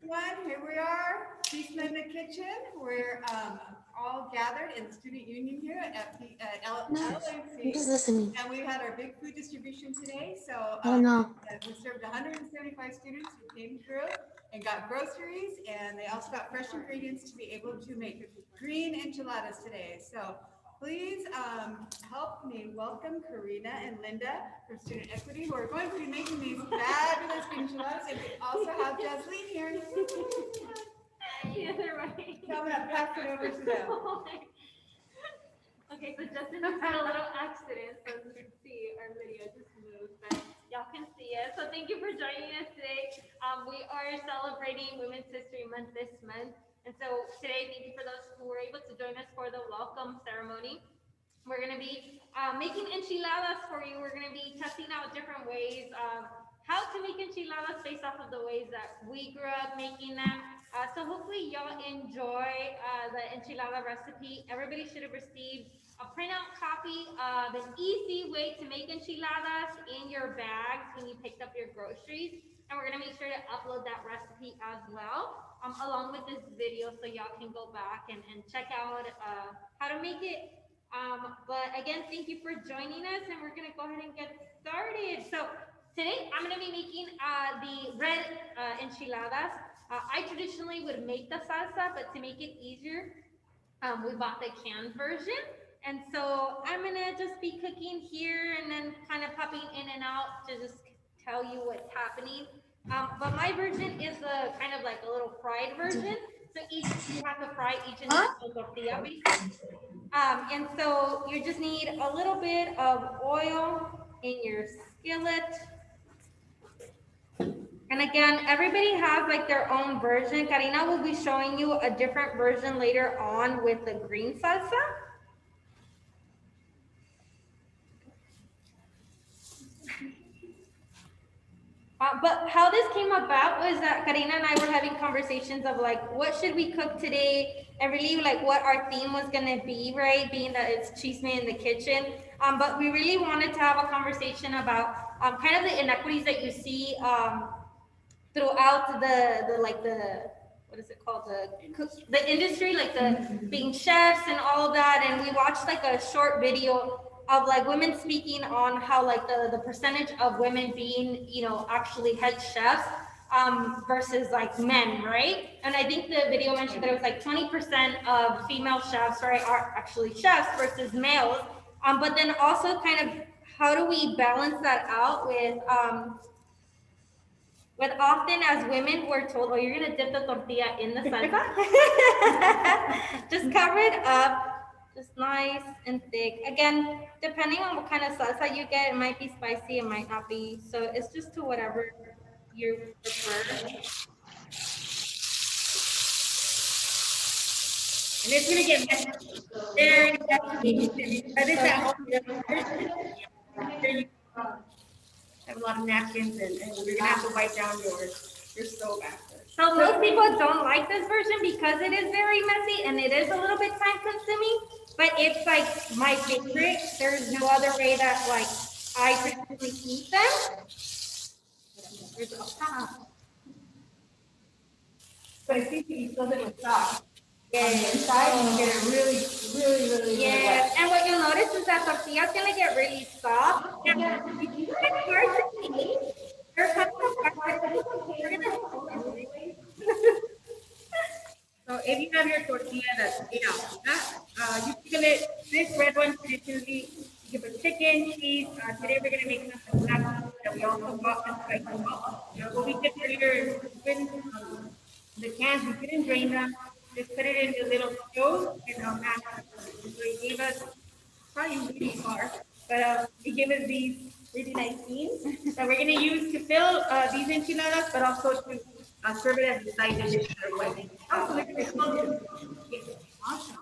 everyone. Here we are, Chisme in the Kitchen. We're all gathered in the student union here at I'm just LBCC. listening. And we had our big food distribution today. So Oh no. we served 175 students who came through and got groceries. And they also got fresh ingredients to be able to make green enchiladas today. So please help me welcome Karina and Linda from Student Equity, who are going to be making these fabulous enchiladas. And we also have Jasleen here. Yeah, they're right. So I'm going to pass it over to them. Okay, so Justin just had a little accident, so as you can see, our video just moved, but y'all can see it. So thank you for joining us today. We are celebrating Women's History Month this month. And so today, thank you for those who were able to join us for the welcome ceremony. We're going to be making enchiladas for you. We're going to be testing out different ways of how to make enchiladas based off of the ways that we grew up making them. So hopefully y'all enjoy the enchilada recipe. Everybody should have received a printout copy of an easy way to make enchiladas in your bags when you picked up your groceries. And we're going to make sure to upload that recipe as well, along with this video, so y'all can go back and check out how to make it. But again, thank you for joining us, and we're gonna go ahead and get started. So today I'm gonna be making the red enchiladas. I traditionally would make the salsa, but to make it easier, we bought the canned version. And so I'm gonna just be cooking here and then kind of popping in and out to just tell you what's happening. But my version is a kind of like a little fried version. So each you have to fry each individual tortilla basically. And so you just need a little bit of oil in your skillet. And again, everybody has like their own version. Karina will be showing you a different version later on with the green salsa. But how this came about was that Karina and I were having conversations of like, what should we cook today? And really like what our theme was gonna be, right? Being that it's Chisme in the Kitchen. But we really wanted to have a conversation about kind of the inequities that you see throughout the what is it called? The industry, like the being chefs and all of that. And we watched like a short video of like women speaking on how like the percentage of women being, you know, actually head chefs versus like men, right? And I think the video mentioned that it was like 20% of female chefs, right, are actually chefs versus males. But then also kind of how do we balance that out with often as women we're told, oh, you're gonna dip the tortilla in the salsa. Just cover it up, just nice and thick. Again, depending on what kind of salsa you get, it might be spicy, it might not be. So it's just to whatever you prefer. And it's gonna get messy. Very messy. But it's at home. Have a lot of napkins and you're gonna have to wipe down your stove after. So most people don't like this version because it is very messy and it is a little bit time consuming, but it's like my favorite. There's no other way that like I personally eat them. But I think you fill it with sauce. Yeah. On the inside, and you get it really, really, really, really Yes, wet. and what you'll notice is that tortilla's gonna get really soft. And it's hard to eat. They're kind of hard to eat. You're gonna So if you have your tortilla that's you fill it. This red one traditionally you can put chicken, cheese. Today we're gonna make some black beans that we also bought some spicy salt. What we did earlier is open the cans. We didn't drain them. Just put it in the little stove and mash it. So it gave us probably really far, but it gave us these really nice beans that we're gonna use to fill these enchiladas, but also to serve it as a side dish. Oh, look at this. Awesome.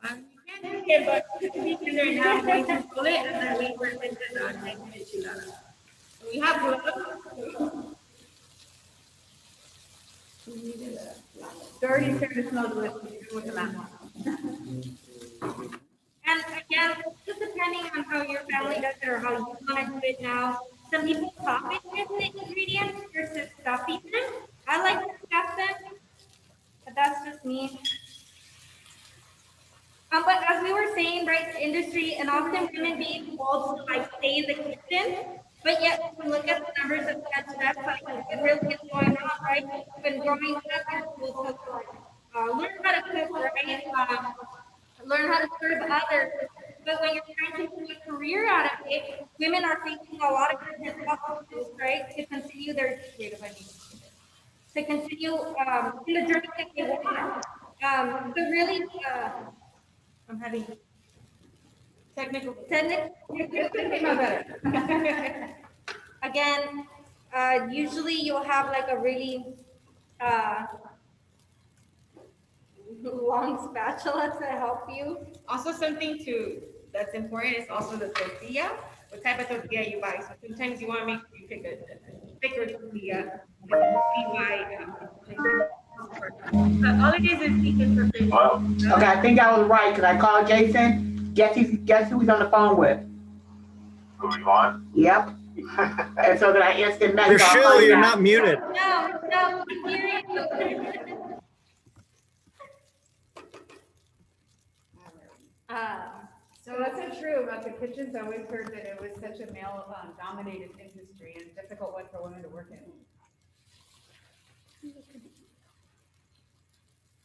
You can't do it, but you can be tender and now going to pull it and then wait for it to make an enchilada. So we have gloves. Dirty service smells with the lamb. And again, just depending on how your family does it or how you want to do it now. Some people top it with the ingredients versus stuffing them. I like to stuff look at the numbers of chefs, like what really is going on, right? When growing up, you're supposed to learn how to cook, right? Learn how to serve others. But when you're trying to make a career out of it, women are facing a lot of different obstacles, right? To continue their to continue in the journey that they want. So really, I'm having technical. Again, usually you'll have like a really uh, long spatula to help you. Also, something that's important is also the tortilla. What type of tortilla you buy? So sometimes you want to make sure you pick a thicker tortilla. All it is equal perfect. Okay, I think I was right because I called Jason. Guess who he's on the phone with? Who you on? Yep. And so then I instant message. Michelle, you're not muted. No, I'm hearing you. So that's so true about the kitchens. I always heard that it was such a male dominated industry and a difficult one for women to work in.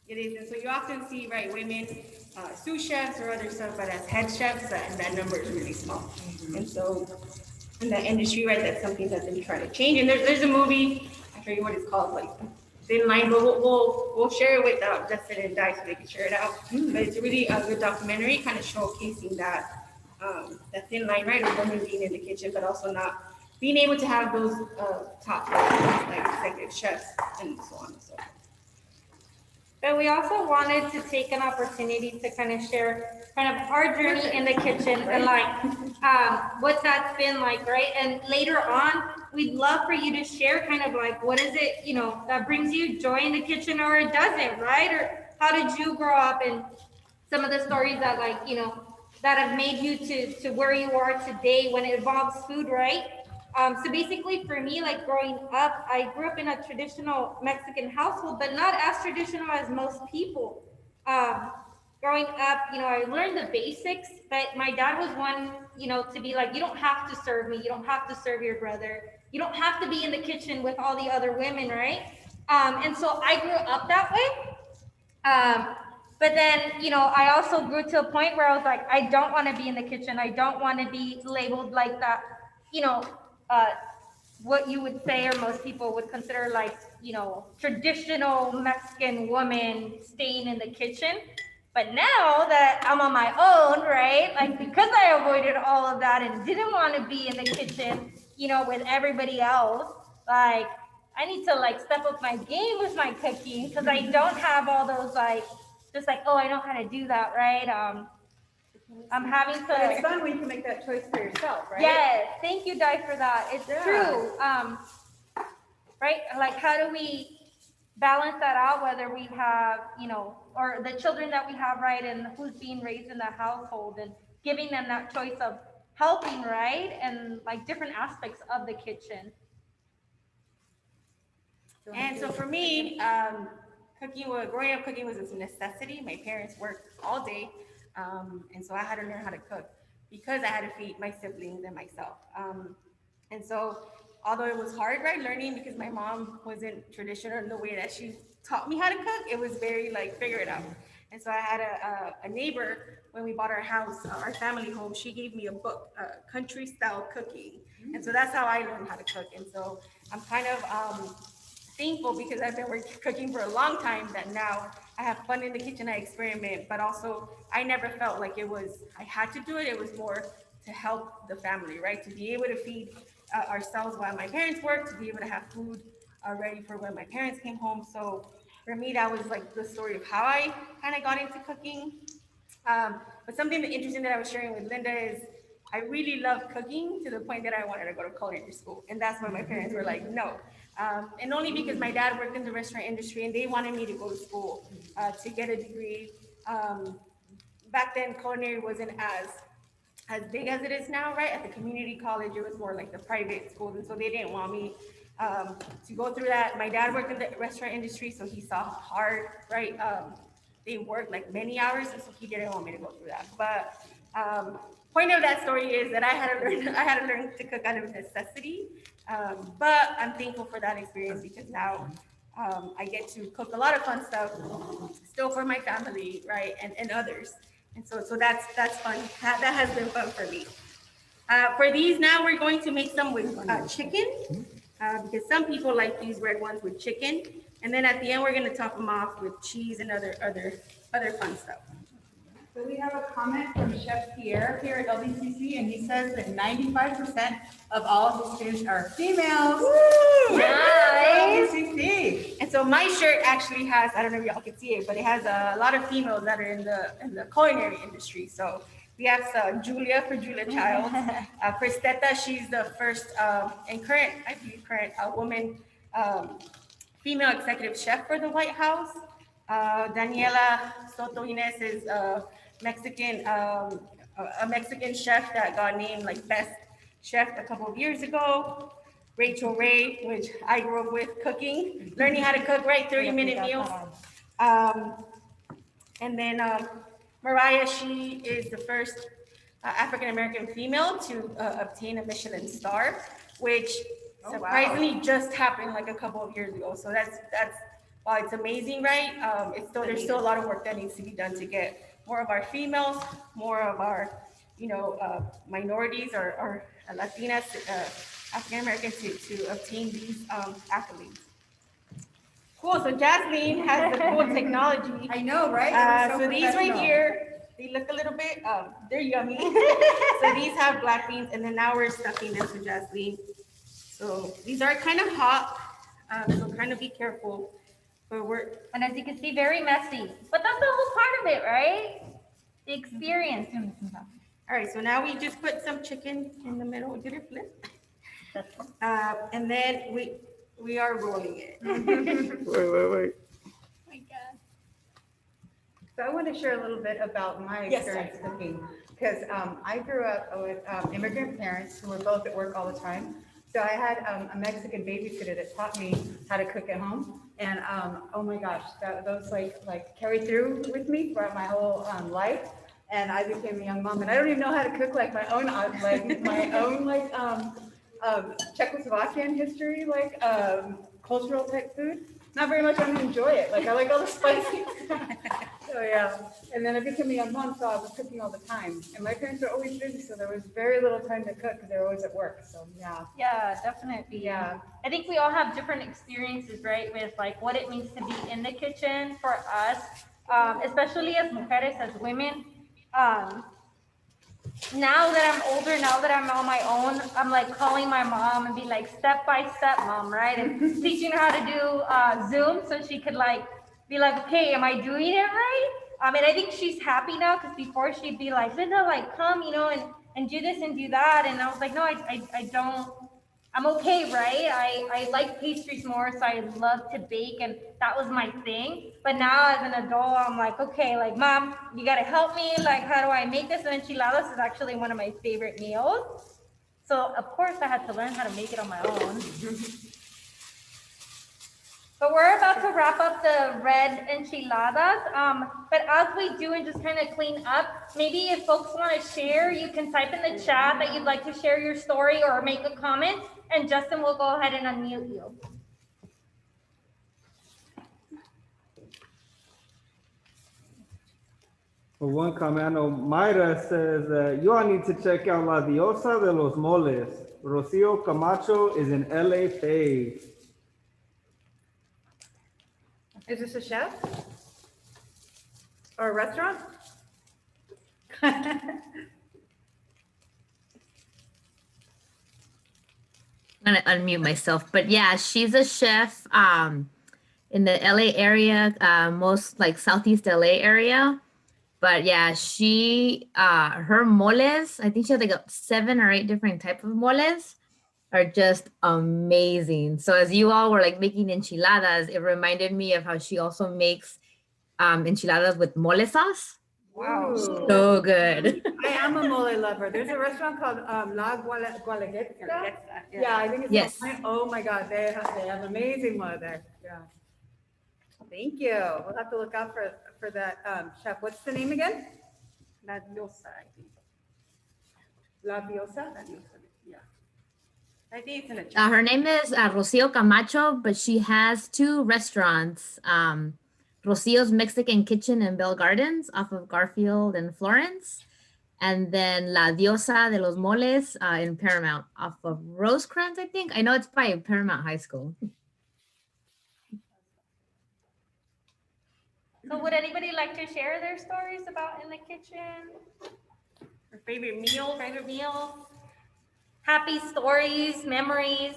It is, and so you often see, right, women, sous chefs or other stuff, but as head chefs, that number is really small. And so in the industry, right, that's something that they try to change. And there's a movie, I forget what it's called, like Thin Line, but we'll share it with Justin and Di so they can share it out. But it's really a good documentary, kind of showcasing that thin line, right, of women being in the kitchen, but also not being able to have those top like executive chefs and so on and so forth. But we also wanted to take an opportunity to kind of share kind of our journey in the kitchen and like what that's been like, right? And later on, we'd love for you to share kind of like what is it, you know, that brings you joy in the kitchen or it doesn't, right? Or how did you grow up and some of the stories that like, you know, that have made you to where you are today when it involves food, right? So basically for me, like growing up, I grew up in a traditional Mexican household, but not as traditional as most people. Growing up, you know, I learned the basics, but my dad was one, you know, to be like, you don't have to serve me. You don't have to serve your brother. You don't have to be in the kitchen with all the other women, right? And so I grew up that way. But then, you know, I also grew to a point where I was like, I don't want to be in the kitchen. I don't want to be labeled like that, you know, what you would say or most people would consider like, you know, traditional Mexican woman staying in the kitchen. But now that I'm on my own, right, like because I avoided all of that and didn't want to be in the kitchen, you know, with everybody else, like I need to like step up my game with my cooking because I don't have all those like, just like, oh, I know how to do that, right? I'm having to. But it's fun when you can make that choice for yourself, right? Yes, thank you, Di, for that. It's true. Right? Like, how do we balance that out? Whether we have, you know, or the children that we have, right, and who's being raised in the household, and giving them that choice of helping, right, and like different aspects of the kitchen. And so for me, growing up, cooking was a necessity. My parents worked all day, and so I had to learn how to cook because I had to feed my siblings and myself. And so, although it was hard, right, learning because my mom wasn't traditional in the way that she taught me how to cook, it was very like figure it out. And so I had a neighbor when we bought our house, our family home. She gave me a book, Country Style Cooking, and so that's how I learned how to cook. And so I'm kind of thankful because I've been cooking for a long time that now I have fun in the kitchen, I experiment, but also I never felt like I had to do it. It was more to help the family, right? To be able to feed ourselves while my parents worked, to be able to have food ready for when my parents came home. So for me, that was like the story of how I kind of got into cooking. But something interesting that I was sharing with Linda is I really loved cooking to the point that I wanted to go to culinary school. And that's when my parents were like, no. And only because my dad worked in the restaurant industry and they wanted me to go to school to get a degree. Back then, culinary wasn't as big as it is now, right? At the community college, it was more like the private schools. And so they didn't want me to go through that. My dad worked in the restaurant industry, so he saw hard, right? They worked like many hours, and so he didn't want me to go through that. But point of that story is that I had to learn to cook out of necessity But I'm thankful for that experience because now I get to cook a lot of fun stuff still for my family, right, and others. And so that's fun. That has been fun for me. For these now, we're going to make some with chicken because some people like these red ones with chicken. And then at the end, we're going to top them off with cheese and other fun stuff. So we have a comment from Chef Pierre here at LBCC, and he says that 95% of all of his students are females. Woo! Nice. LBCC. And so my shirt actually has, I don't know if y'all can see it, but it has a lot of females that are in the culinary industry. So we have Julia for Julia Childs. Cristeta, she's the first and current, I believe current woman female executive chef for the White House. Daniela Soto Inez is Mexican, a Mexican chef that got named like best chef a couple of years ago. Rachel Ray, which I grew up with cooking, learning how to cook, right? 30-minute meals. And then Mariah, she is the first African-American female to obtain a Michelin star, which surprisingly just happened like a couple of years ago. So that's while it's amazing, right? There's still a lot of work that needs to be done to get more of our females, more of our, minorities or Latinas, African Americans to obtain these accolades. Cool. So Jasmine has the cool technology. I know, right? So these right here, they look a little bit, they're yummy. So these have black beans, and then now we're stuffing this with Jasmine. So these are kind of hot, so kind of be careful. But and as you can see, very messy. But that's the whole part of it, right? The experience. All right, so now we just put some chicken in the middle. Did it flip? And then we are rolling it. Wait. Oh my God. So I want to share a little bit about my Yes, experience cooking, because I grew up with immigrant parents who were both at work all the time. So I had a Mexican babysitter that taught me how to cook at home, and oh my gosh, those like carried through with me throughout my whole life. And I became a young mom, and I don't even know how to cook like my own Czechoslovakian history, cultural type food. Not very much. I don't enjoy it. Like I like all the spicy stuff. So yeah. And then I became a young mom, so I was cooking all the time. And my parents were always busy, so there was very little time to cook because they were always at work. So yeah. Yeah, definitely. Yeah. I think we all have different experiences, right, with like what it means to be in the kitchen for us, especially as mujeres, as women. Now that I'm older, now that I'm on my own, I'm like calling my mom and be like step by step, mom, right? And teaching her how to do Zoom so she could like be like, okay, am I doing it right? And I think she's happy now because before she'd be like, Linda, like come, and do this and do that. And I was like, no, I don't. I'm okay, right? I like pastries more, so I love to bake, and that was my thing. But now as an adult, I'm like, okay, like, mom, you gotta help me. Like, how do I make this? And enchiladas is actually one of my favorite meals. So of course I had to learn how to make it on my own. But we're about to wrap up the red enchiladas. But as we do and just kind of clean up, maybe if folks want to share, you can type in the chat that you'd like to share your story or make a comment, and Justin will go ahead and unmute you. For one comment, I know Mayra says, you all need to check out La Diosa de los Moles. Rocio Camacho is in LA Fave. Is this a chef? Or a restaurant? I'm gonna unmute myself, but yeah, she's a chef in the LA area, most like Southeast LA area. But yeah, she her moles, I think she has like 7 or 8 different types of moles, are just amazing. So as you all were like making enchiladas, it reminded me of how she also makes enchiladas with mole sauce. Wow. So good. I am a mole lover. There's a restaurant called La Gualaguetza. Yeah, I think it's Yes. Oh my God, they have amazing mole there. Yeah. Thank you. We'll have to look out for that chef. What's the name again? La Diosa, I think. La Diosa? La Diosa, yeah. I think it's in the chat. Her name is Rocio Camacho, but she has 2 restaurants. Rocio's Mexican Kitchen in Bell Gardens off of Garfield and Florence. And then La Diosa de los Moles in Paramount off of Rosecrans, I think. I know it's by Paramount High School. So would anybody like to share their stories about in the kitchen? Her favorite meal? Favorite meals? Happy stories, memories?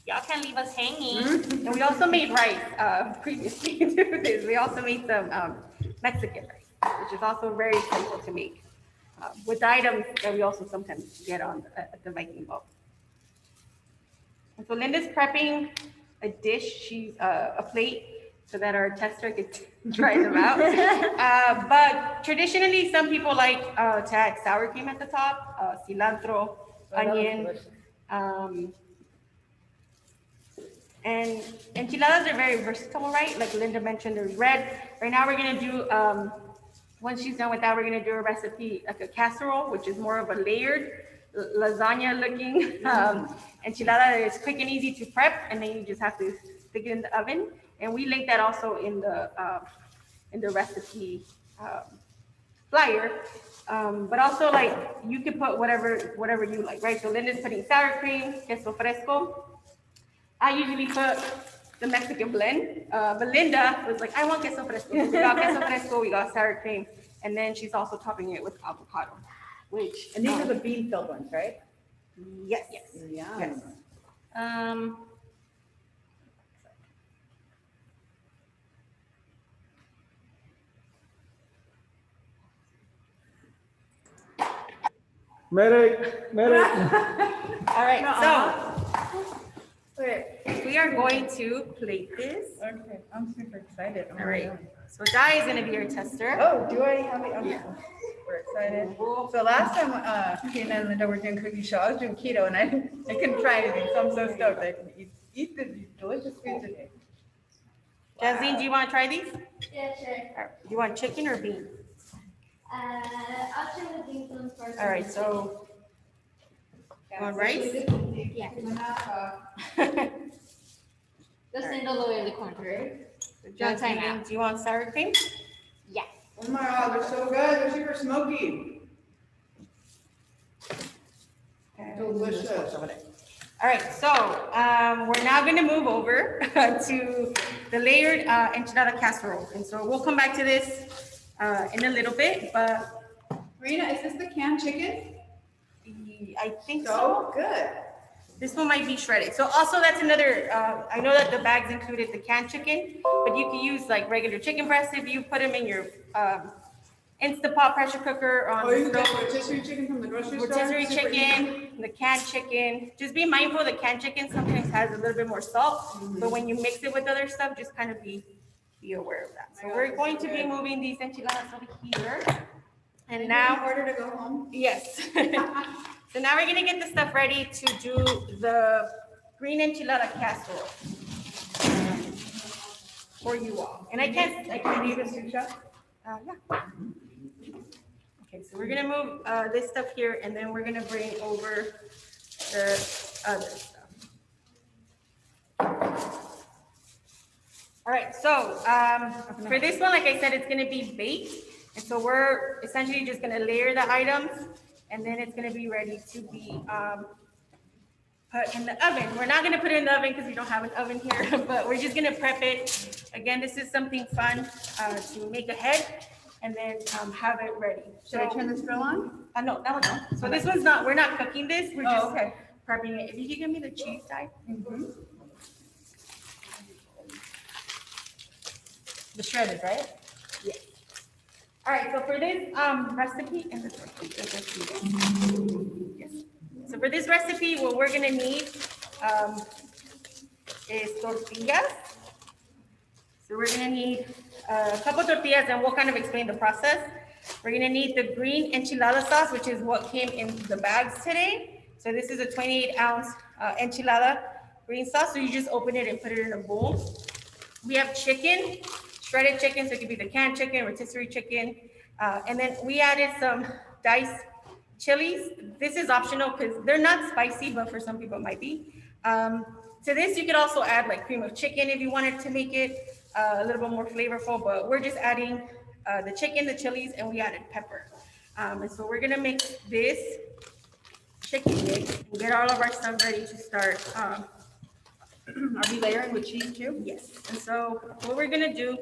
Y'all can leave us hanging. And we also made rice previously to this. We also made some Mexican rice, which is also very simple to make with items that we also sometimes get on at the Viking boat. And so Linda's prepping a dish. She's a plate so that our tester could try them out. But traditionally, some people like to add sour cream at the top, cilantro, onion. And enchiladas are very versatile, right? Like Linda mentioned, there's red. Right now we're gonna do, once she's done with that, we're gonna do a recipe, like a casserole, which is more of a layered lasagna looking enchilada that is quick and easy to prep, and then you just have to stick it in the oven. And we link that also in the recipe flyer. But also like you can put whatever you like, right? So Linda's putting sour cream, queso fresco. I usually put the Mexican blend, but Linda was like, I want queso fresco. So we got queso fresco, we got sour cream, and then she's also topping it with avocado, which. And these are the bean-filled ones, right? Yes. Yeah. Yes. Medic. All right, so we are going to plate this. Okay, I'm super excited. All right, so Dai is gonna be our tester. Oh, do I have it? Okay. We're excited. So last time, Tina and Linda were doing cookie show, I was doing keto and I couldn't try anything, so I'm so stoked I can eat the delicious food today. Jasmine, do you wanna try these? Yeah, sure. All right, do you want chicken or beef? I'll try the beans ones first. All right, so, you want rice? Yeah. Just send all the way in the corner, right? Jasmine, do you want sour cream? Yeah. Oh my God, they're so good. They're super smoky. Delicious. All right, so we're now going to move over to the layered enchilada casserole. And so we'll come back to this in a little bit, but Marina, is this the canned chicken? I think So so. good. This one might be shredded. So also that's another, I know that the bags included the canned chicken, but you can use like regular chicken breasts if you put them in your Instapot pressure cooker on Oh, you the can stove. get rotisserie chicken from the grocery store? Rotisserie Super easy. chicken, the canned chicken. Just be mindful the canned chicken sometimes has a little bit more salt, but when you mix it with other stuff, just kind of be aware of that. So we're going to be moving these enchiladas over here. And now, In order to go home? yes. So now we're gonna get the stuff ready to do the green enchilada casserole for you all. And I can't Need a soup shop? yeah. Okay, so we're gonna move this stuff here, and then we're gonna bring over the other stuff. All right, so for this one, like I said, it's gonna be baked, and so we're essentially just gonna layer the items, and then it's gonna be ready to be put in the oven. We're not gonna put it in the oven because we don't have an oven here, but we're just gonna prep it. Again, this is something fun to make ahead and then have it ready. Should I turn this grill on? No, that one's on. So this one's not, we're not cooking this, we're Oh, just okay. prepping it. If you could give me the cheese side. The shredded, right? Yes. All right, so for this recipe, and this yes. So for this recipe, what we're gonna need is tortillas. So we're gonna need a couple tortillas, and we'll kind of explain the process. We're gonna need the green enchilada sauce, which is what came in the bags today. So this is a 28-ounce enchilada green sauce. So you just open it and put it in a bowl. We have chicken, shredded chicken, so it could be the canned chicken, rotisserie chicken. And then we added some diced chilies. This is optional because they're not spicy, but for some people it might be. To this, you could also add like cream of chicken if you wanted to make it a little bit more flavorful, but we're just adding the chicken, the chilies, and we added pepper. And so we're gonna mix this chicken mix and get all of our stuff ready to start. Are we layering with cheese too? Yes, and so what we're gonna do,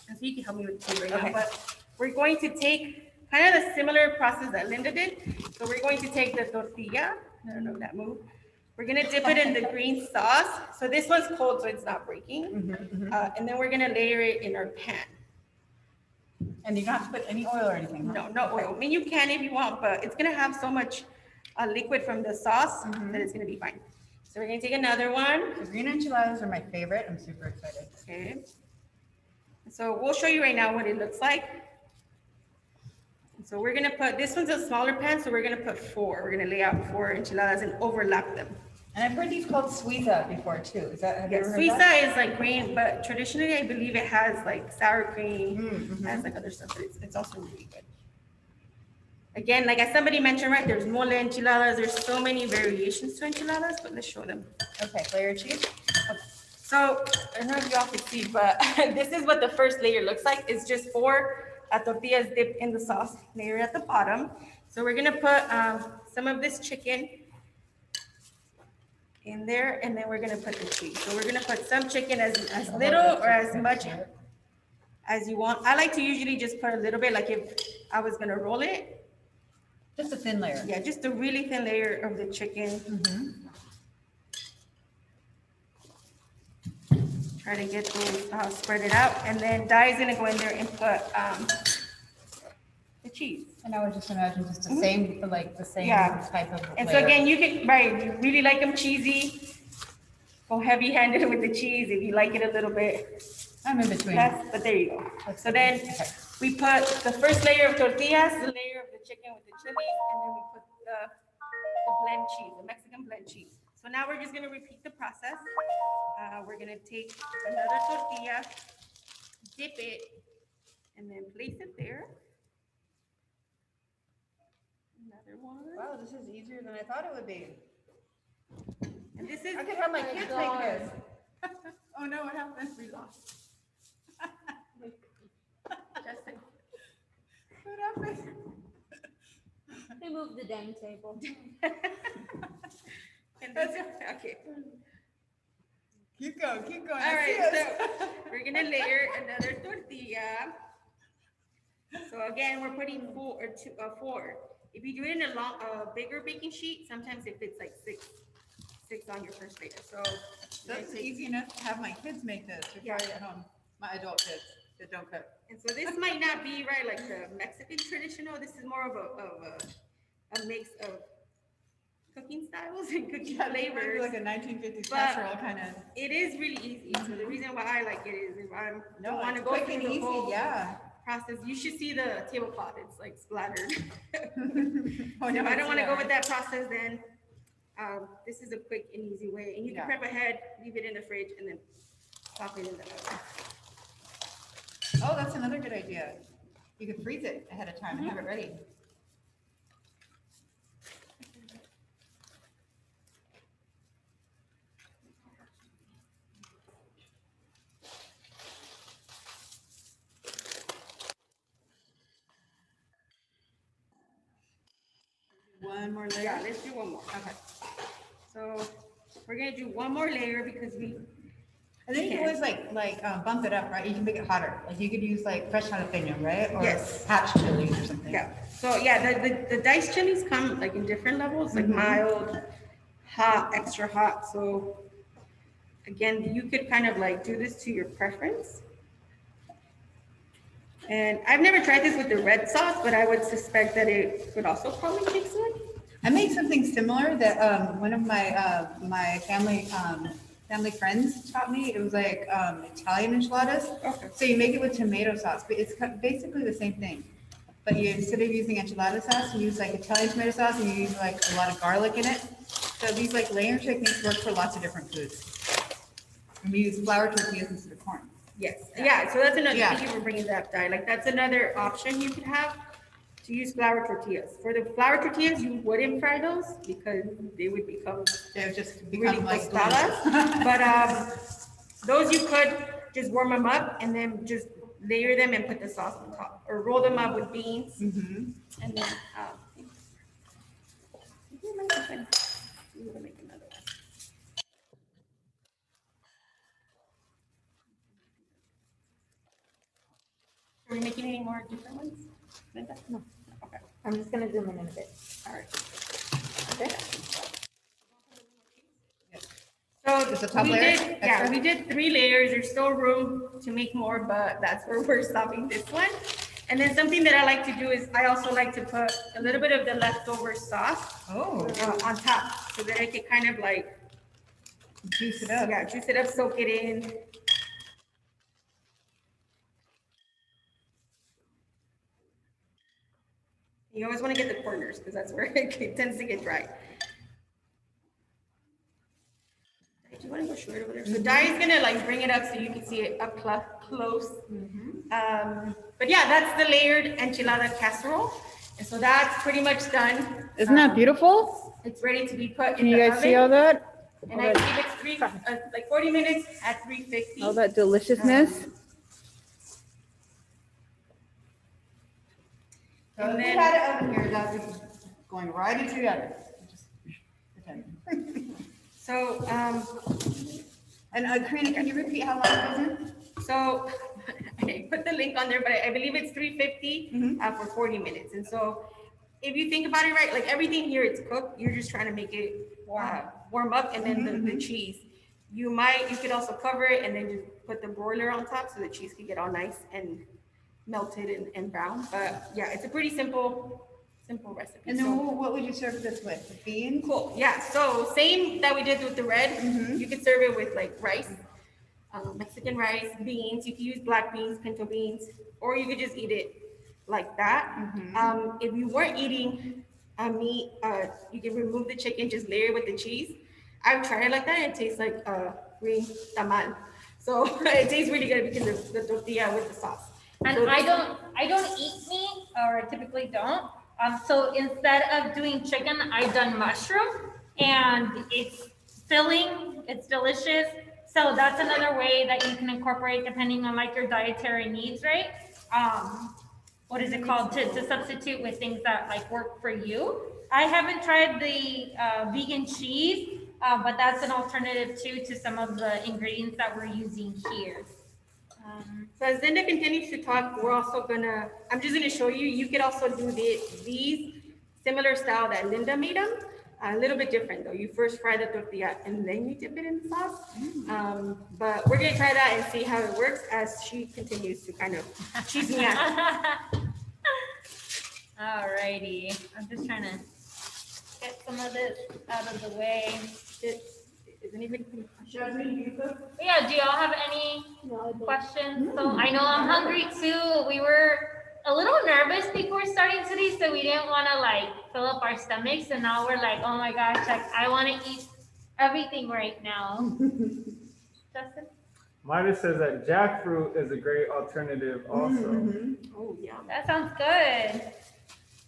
and so you can help me with the cheese right Okay. now, but we're going to take kind of the similar process that Linda did. So we're going to take the tortilla, I don't know if that moved. We're gonna dip it in the green sauce. So this one's cold, so it's not breaking. And then we're gonna layer it in our pan. And you don't have to put any oil or anything? No, no oil. I mean, you can if you want, but it's gonna have so much liquid from the sauce that it's gonna be fine. So we're gonna take another one. The green enchiladas are my favorite. I'm super excited. Okay. So we'll show you right now what it looks like. So we're gonna put, this one's a smaller pan, so we're gonna put 4. We're gonna lay out 4 enchiladas and overlap them. And I've heard these called suiza before too. Is that, have you ever heard that? Suiza is like green, but traditionally I believe it has like sour cream, has like other stuff, but it's also really good. Again, like as somebody mentioned, right, there's mole enchiladas, there's so many variations to enchiladas, but let's show them. Okay, layer cheese. So I don't know if y'all can see, but this is what the first layer looks like. It's just 4 tortillas dipped in the sauce layer at the bottom. So we're gonna put some of this chicken in there, and then we're gonna put the cheese. So we're gonna put some chicken as little or as much as you want. I like to usually just put a little bit, like if I was gonna roll it. Just a thin layer. Yeah, just a really thin layer of the chicken. Try to get those spread it out, and then Di's gonna go in there and put the cheese. And I would just imagine just the same, like the same Yeah. type of And so layer. again, you can, right, you really like them cheesy, go heavy-handed with the cheese. If you like it a little bit I'm in between. less, but there you go. That's So good. then Okay. we put the first layer of tortillas, the layer of the chicken with the chili, and then we put the blend cheese, the Mexican blend cheese. So now we're just gonna repeat the process. We're gonna take another tortilla, dip it, and then place it there. Another one. Wow, this is easier than I thought it would be. And this is, I could have my kids make this. Oh no, what happened? We lost. Justin. What happened? They moved the dining table. And this, okay. Keep going, keep going. All I right, see us. so we're gonna layer another tortilla. So again, we're putting 4. If you do it in a bigger baking sheet, sometimes it fits like six on your first layer. So That's easy enough to have my kids make this. Or try it at home. My adult kids that don't cook. And so this might not be right like the Mexican traditional. This is more of a mix of cooking styles and cooking flavors. Like a 1950s But- casserole kind of. It is really easy. So the reason why I like it is if I No, don't want to it's go quick through and the easy. whole Yeah. process, you should see the tablecloth. It's like splattered. Oh, So if I don't want to go yeah. with that process, then this is a quick and easy way. And you can Yeah. prep ahead, leave it in the fridge, and then pop it in the oven. Oh, that's another good idea. You could freeze it ahead of time and have it ready. One more layer. Yeah, let's do one more. Okay. So we're gonna do one more layer because we, And then you can always bump it up, right? You can make it hotter. Like you could use like fresh jalapeno, right? Or Yes. hatch chilies or something. yeah. So yeah, the diced chilies come like in different levels, like mild, hot, extra hot. So again, you could kind of like do this to your preference. And I've never tried this with the red sauce, but I would suspect that it would also probably taste good. I made something similar that one of my family friends taught me. It was like Italian enchiladas. Okay. So you make it with tomato sauce, but it's basically the same thing. But you, instead of using enchilada sauce, you use like Italian tomato sauce and you use like a lot of garlic in it. So these like layering techniques work for lots of different foods. And we use flour tortillas instead of corn. Yes, yeah, so that's another, Yeah. thank you for bringing that up, Di. Like, that's another option you could have. to use flour tortillas. For the flour tortillas, you wouldn't fry those because they would become They've just really become like tostadas. But those you could just warm them up and then just layer them and put the sauce on top, or roll them up with beans. Mhm. And then, we might make another one. Are we making any more different ones? Linda? No. Okay. I'm just gonna zoom in a bit. All right. Okay. Just a So top we layer? did, yeah, Extra? we did 3 layers. There's still room to make more, but that's where we're stopping this one. And then something that I like to do is I also like to put a little bit of the leftover sauce Oh, on top so that I can kind of like, juice it up. yeah, juice it up, soak it in. You always want to get the corners because that's where it tends to get dry. Do you want to go short over there? So Di is gonna like bring it up so you can see it up close. But yeah, that's the layered enchilada casserole. And so that's pretty much done. Isn't that beautiful? It's ready to be put Can in you the guys see all oven. that? And I believe it's like 40 minutes at 350. All that deliciousness? So And if we then- had it oven here, that would be going right into the oven. Just pretend. So, And Karina, can you repeat how long it goes in? so I put the link on there, but I believe it's 350 for 40 minutes. And so if you think about it, right, like everything here, it's cooked. You're just trying to make it warm up, and then the cheese. You could also cover it and then just put the broiler on top so the cheese can get all nice and melted and brown. But yeah, it's a pretty simple recipe. And then So- what would you serve this with? The beans? Cool. Yeah. So same that we did with the red. You could serve it with like rice, Mexican rice, beans. You could use black beans, pinto beans, or you could just eat it like that. If you weren't eating meat, you can remove the chicken, just layer it with the cheese. I've tried it like that. And it tastes like green tamal. So it tastes really good because of the tortilla with the sauce. And So I don't eat meat, or typically don't. So instead of doing chicken, I've done mushroom, and it's filling, it's delicious. So that's another way that you can incorporate depending on like your dietary needs, right? What is it called? To substitute with things that like work for you. I haven't tried the vegan cheese, but that's an alternative too to some of the ingredients that we're using here. So as Linda continues to talk, I'm just gonna show you, you could also do these similar style that Linda made them, a little bit different though. You first fry the tortilla and then you dip it in the sauce. But we're gonna try that and see how it works as she continues to kind of cheese me out. Alrighty, I'm just trying to get some of this out of the way. Is anybody? Yeah, do y'all have any questions? So I know I'm hungry too. We were a little nervous before starting today, so we didn't want to like fill up our stomachs. And now we're like, oh my gosh, like I want to eat everything right now. Justin? Mida says that jackfruit is a great alternative also. Oh, yeah. That sounds good.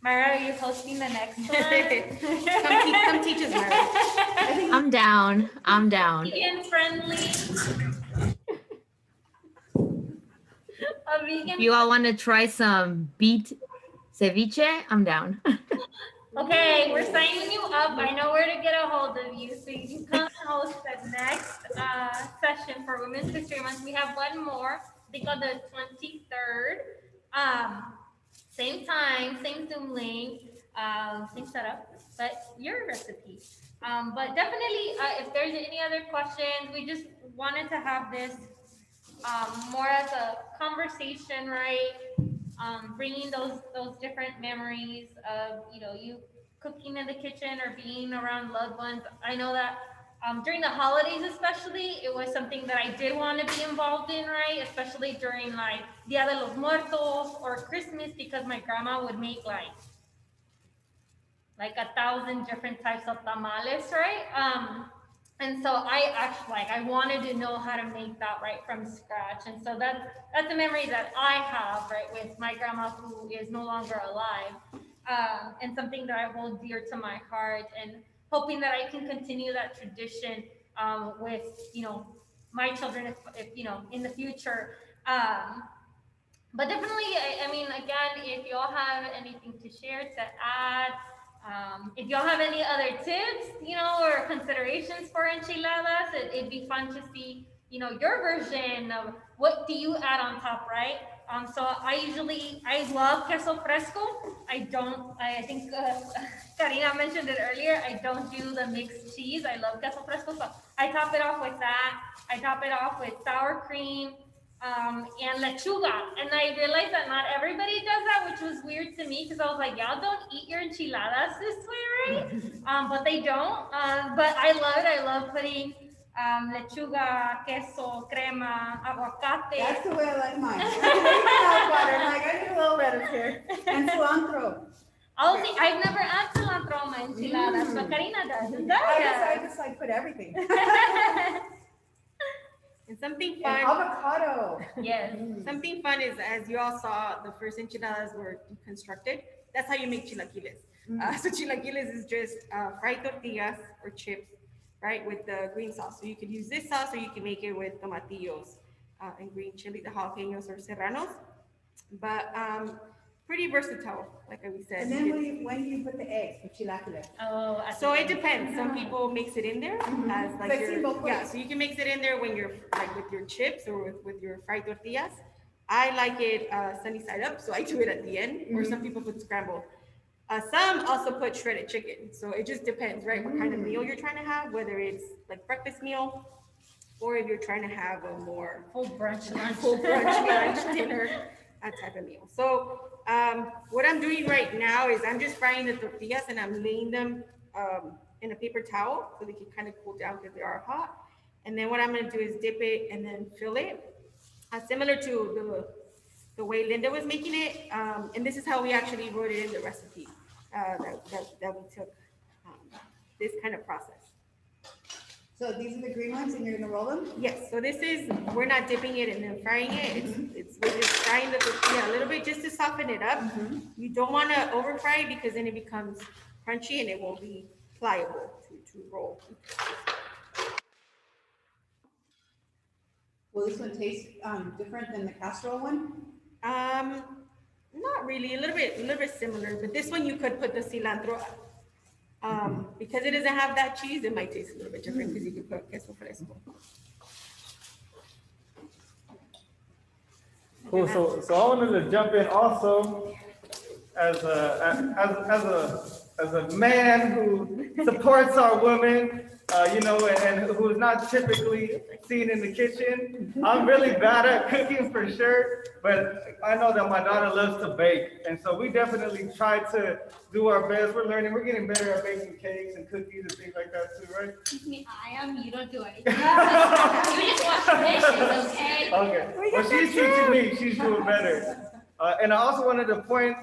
Myra, are you hosting the next one? Come teach us, Mary. I'm down. I'm down. Vegan friendly. A vegan. If you all want to try some beet ceviche, I'm down. Okay, we're signing you up. I know where to get a hold of you, so you can come and host the next session for Women's History Month. We have one more, I think on the 23rd. Same time, same Zoom link, same setup, but your recipe. But definitely, if there's any other questions, we just wanted to have this more as a conversation, right? Bringing those different memories of, you cooking in the kitchen or being around loved ones. I know that during the holidays especially, it was something that I did want to be involved in, right? Especially during like Dia de los Muertos or Christmas, because my grandma would make like 1,000 different types of tamales, right? And so I actually I wanted to know how to make that right from scratch. And so that's a memory that I have, right, with my grandma who is no longer alive. and something that I hold dear to my heart, and hoping that I can continue that tradition with, my children, if in the future. But definitely, I mean, again, if y'all have anything to share, to add, if y'all have any other tips, or considerations for enchiladas, it'd be fun to see, your version of what do you add on top, right? So I love queso fresco. I think Karina mentioned it earlier. I don't do the mixed cheese. I love queso fresco. So I top it off with that. I top it off with sour cream, and lechuga. And I realized that not everybody does that, which was weird to me because I was like, y'all don't eat your enchiladas this way, right? But they don't. But I love it. I love putting lechuga, queso, crema, aguacate. That's the way I like mine. I'm like, I need a little lettuce here. And cilantro. Oh, see, I've never added cilantro on my enchiladas, but Karina does. I just like put everything. And something And fun. avocado. Yes. Something fun is, as you all saw, the first enchiladas were deconstructed. That's how you make chilaquiles. So chilaquiles is just fried tortillas or chips, right, with the green sauce. So you could use this sauce, or you can make it with tomatillos and green chili, the jalapenos or serranos. But pretty versatile, like we said. And then when do you put the eggs for chilaquiles? Oh, So it depends. Some people mix it in there as like I've seen both ways. so you can mix it in there when you're like with your chips or with your fried tortillas. I like it sunny side up, so I do it at the end. Or some people put scrambled. Some also put shredded chicken. So it just depends, right? What kind of meal you're trying to have, whether it's like breakfast meal, or if you're trying to have a more full brunch lunch. lunch, dinner, that type of meal. So what I'm doing right now is I'm just frying the tortillas and I'm laying them in a paper towel so they can kind of cool down because they are hot. And then what I'm going to do is dip it and then fill it. Similar to the way Linda was making it. And this is how we actually wrote it in the recipe that we took this kind of process. So these are the green ones and you're gonna roll them? Yes, so this is, we're not dipping it and then frying it. We're just frying the tortilla a little bit just to soften it up. You don't want to over fry it because then it becomes crunchy and it won't be pliable to roll. Will this one taste different than the casserole one? Not really, a little bit similar, but this one you could put the cilantro. Because it doesn't have that cheese, it might taste a little bit different because you could put queso fresco. Cool. So I wanted to jump in also as a man who supports our women, and who is not typically seen in the kitchen. I'm really bad at cooking for sure, but I know that my daughter loves to bake, and so we definitely try to do our best. We're learning. We're getting better at baking cakes and cookies and things like that too, right? Excuse me, I am. You don't do anything. You just wash the dishes, okay? Okay. Well, she's teaching me. She's doing better. And I also wanted to point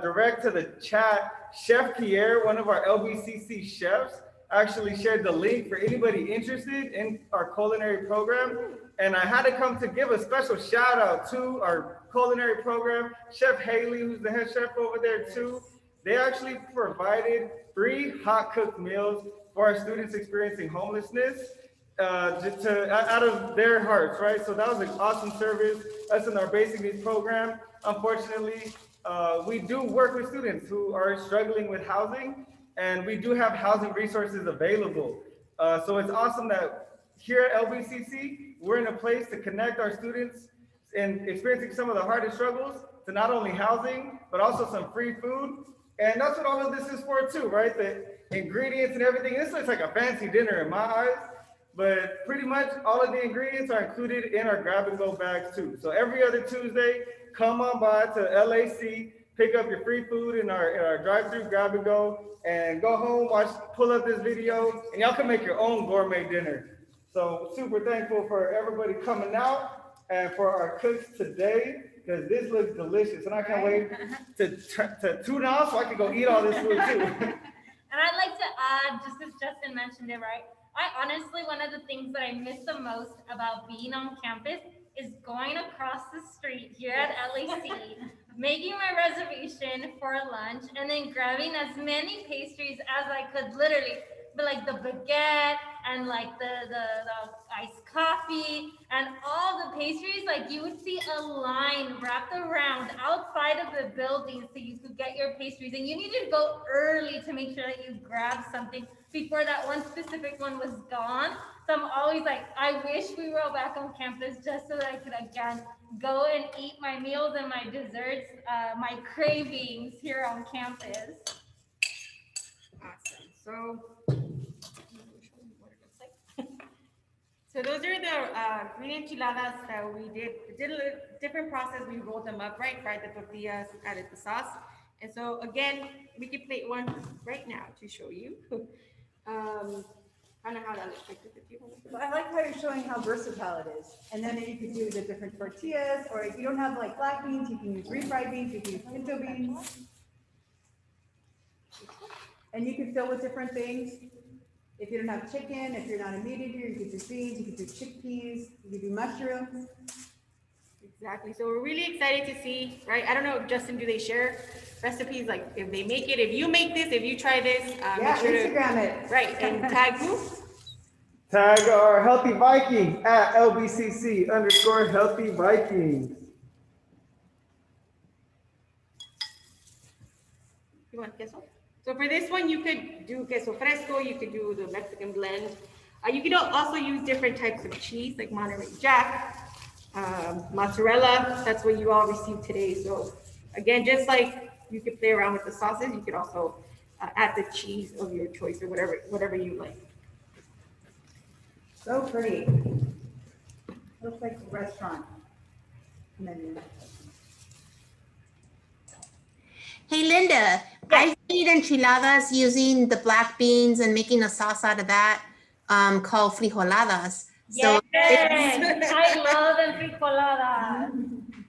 direct to the chat. Chef Pierre, one of our LBCC chefs, actually shared the link for anybody interested in our culinary program. And I had to come to give a special shout out to our culinary program, Chef Haley, who's the head chef over there too. They actually provided free hot cooked meals for our students experiencing homelessness out of their hearts, right? So that was an awesome service. That's in our basic needs program. Unfortunately, we do work with students who are struggling with housing, and we do have housing resources available. So it's awesome that here at LBCC, we're in a place to connect our students in experiencing some of the hardest struggles to not only housing, but also some free food. And that's what all of this is for too, right? The ingredients and everything. This looks like a fancy dinner in my eyes, but pretty much all of the ingredients are included in our grab and go bags too. So every other Tuesday, come on by to LAC, pick up your free food in our drive-through grab and go, and go home, pull up this video, and y'all can make your own gourmet dinner. So super thankful for everybody coming out and for our cooks today, because this looks delicious, and I can't wait to tune out so I can go eat all this food too. And I'd like to add, just as Justin mentioned it, right? I honestly, one of the things that I miss the most about being on campus is going across the street here at LAC, making my reservation for lunch, and then grabbing as many pastries as I could, literally, but like the baguette and like the iced coffee and all the pastries, like you would see a line wrapped around outside of the building so you could get your pastries, and you needed to go early to make sure that you grabbed something before that one specific one was gone. So I'm always like, I wish we were all back on campus just so that I could again go and eat my meals and my desserts, my cravings here on campus. Awesome. So, so those are the green enchiladas that we did. We did a different process. We rolled them up, right? Fried the tortillas, added the sauce. And so again, we could plate one right now to show you. I don't know how that looks like. Well, I like how you're showing how versatile it is. And then you could do the different tortillas, or if you don't have like black beans, you can use refried beans, you can use pinto beans. And you can fill with different things. If you don't have chicken, if you're not a meat eater, you could do beans, you could do chickpeas, you could do mushrooms. Exactly. So we're really excited to see, right? I don't know, Justin, do they share recipes? Like if they make it, if you make this, if you try this, Yeah, make sure Instagram it. Right, and tag who? Tag our Healthy Viking at LBCC_Healthy Vikings. You want queso? So for this one, you could do queso fresco, you could do the Mexican blend. You could also use different types of cheese, like Monterey Jack, mozzarella. That's what you all received today. So again, just like you could play around with the sauces, you could also add the cheese of your choice or whatever you like. So pretty. Looks like a restaurant menu. Hey, Linda, I've made enchiladas using the black beans and making a sauce out of that called frijoladas. So Yes, I love enfrijoladas.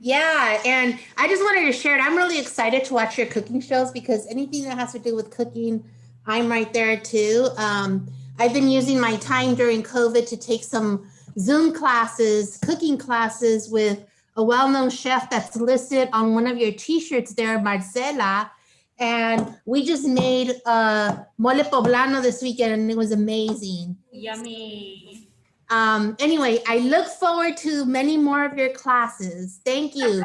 yeah, and I just wanted to share it. I'm really excited to watch your cooking shows because anything that has to do with cooking, I'm right there too. I've been using my time during COVID to take some Zoom classes, cooking classes with a well-known chef that's listed on one of your t-shirts there, Marcela. And we just made mole poblano this weekend and it was amazing. Yummy. Anyway, I look forward to many more of your classes. Thank you.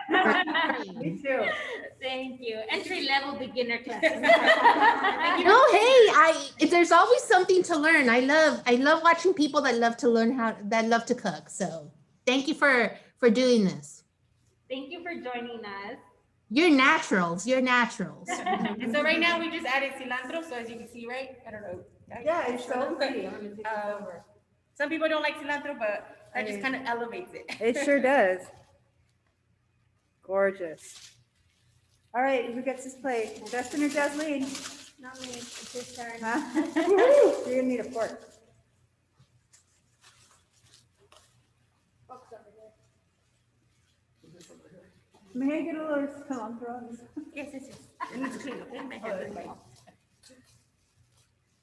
Me too. Thank you. Entry level beginner class. No, hey, there's always something to learn. I love watching people that love to learn that love to cook. So thank you for doing this. Thank you for joining us. You're naturals. You're naturals. And so right now we just added cilantro. So as you can see, right? I don't know. Yeah, it's so pretty. I'm gonna take this over. Some people don't like cilantro, but that just kind of elevates it. It sure does. Gorgeous. All right, who gets this plate? Justin or Jasmine? Not me, it's his turn. Huh? You're gonna need a fork. May I get a little cilantro? Yes. It needs to clean, okay? My hair is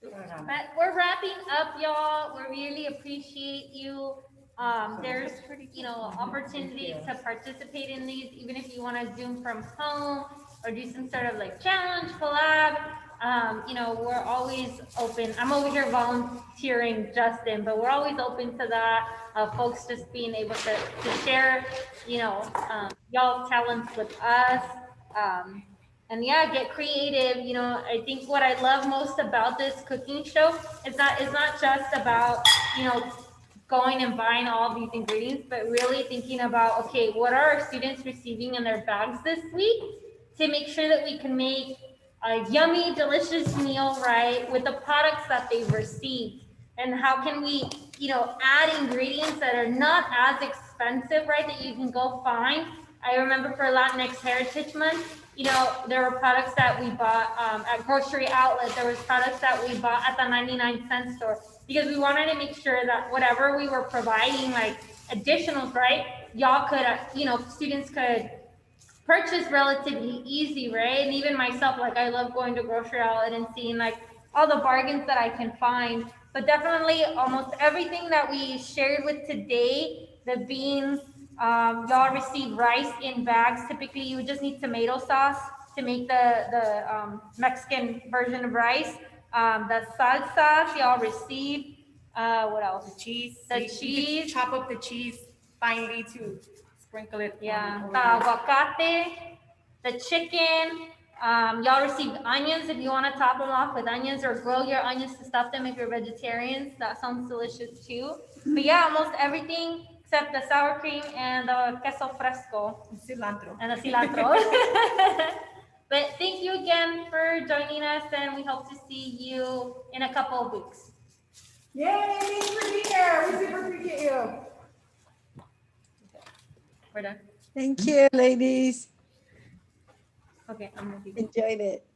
But we're wrapping up, y'all. We really appreciate you. There's, opportunities to participate in these, even if you want to Zoom from home or do some sort of like challenge, collab. We're always open. I'm over here volunteering, Justin, but we're always open to that. Folks just being able to share, y'all's talents with us. And yeah, get creative. I think what I love most about this cooking show is that it's not just about, going and buying all these ingredients, but really thinking about, okay, what are our students receiving in their bags this week to make sure that we can make a yummy, delicious meal, right, with the products that they've received. And how can we, add ingredients that are not as expensive, right, that you can go find. I remember for Latinx Heritage Month, there were products that we bought at grocery outlets. There was products that we bought at the 99-cent store because we wanted to make sure that whatever we were providing, like additionals, right, y'all could, students could purchase relatively easy, right? And even myself, like I love going to grocery outlet and seeing like all the bargains that I can find. But definitely almost everything that we shared with today, the beans, Y'all receive rice in bags. Typically, you just need tomato sauce to make the Mexican version of rice. The salsa y'all receive. What else? The cheese. The You cheese. can chop up the cheese finely to sprinkle it. Yeah, over the the- aguacate, the chicken. Y'all received onions if you want to top them off with onions or grill your onions to stuff them if you're vegetarians. That sounds delicious too. But yeah, almost everything except the sour cream and the queso fresco cilantro. and the cilantro. But thank you again for joining us, and we hope to see you in a couple of weeks. Yay, thanks for being here. We super appreciate you. We're done. Thank you, ladies. Okay, I'm gonna be. Enjoyed it.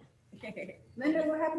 Linda, what happened?